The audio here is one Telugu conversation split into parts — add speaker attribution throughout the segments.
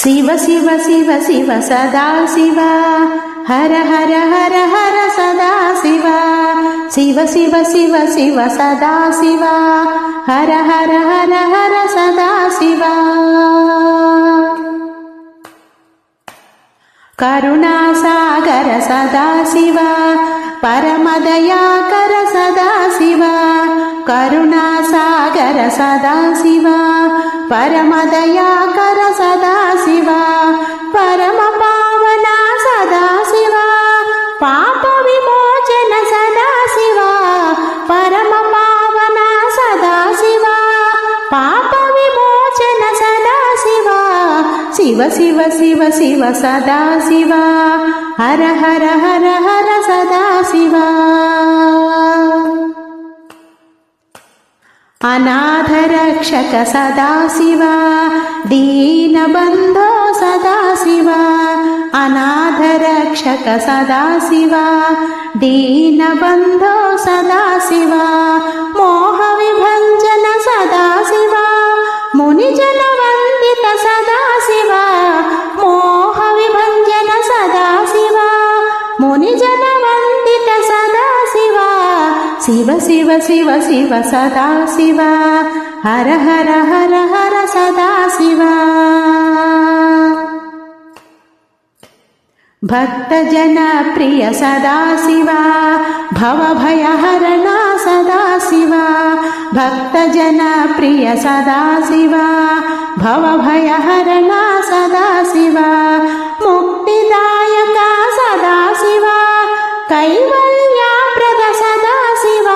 Speaker 1: శివ శివ శివ శివ సదా శివ హర హర హర హర సదా శివ శివ శివ శివ శివ సదా శివ హర హర హర హర సదా శివ కరుణాసాగర సదా శివ పరమదయాకర సదా శివ కరుణాసాగర సదా శివ పరమదయాకర సదా శివ పరమ పావన సదా శివ పాప విమోచన సదా శివ పరమ పావన సదా శివ పాప విమోచన సదా శివ శివ శివ శివ శివ సదా శివ హర హర హర హర సదా శివ అనాథ రక్షక సదా శివ దీనబంధో సదా శివ అనాథ రక్షక సదా శివ దీనబంధో సదా శివ మోహ విభంజన సదా శివ మునిజన వందిత సదా శివ మోహ విభంజన సదా శివ మునిజన వందిత సదా శివ శివ శివ శివ శివ సదా శివ హర హర హర హర సదా శివ భక్తజన ప్రియ సదా శివ భవభయహరణ సదా శివ భక్తజన ప్రియ సదా శివ భవభయహరణ సదా శివ ముక్తిదాయక సదా శివ కైవల్యప్రద సదా శివ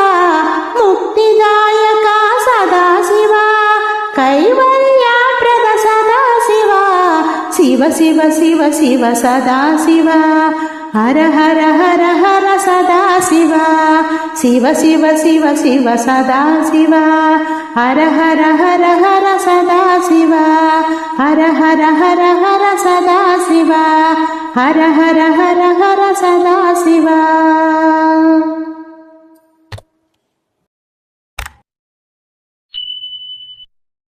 Speaker 1: ముక్తిదాయక సదా శివ కైవల్యప్రద సదా శివ శివ శివ శివ శివ సదా శివ హర హర హర హర సదా శివ శివ శివ శివ శివ సదా శివ హర హర హర హర సదా శివ హర హర హర హర సదా శివ హర హర హర హర సదా శివ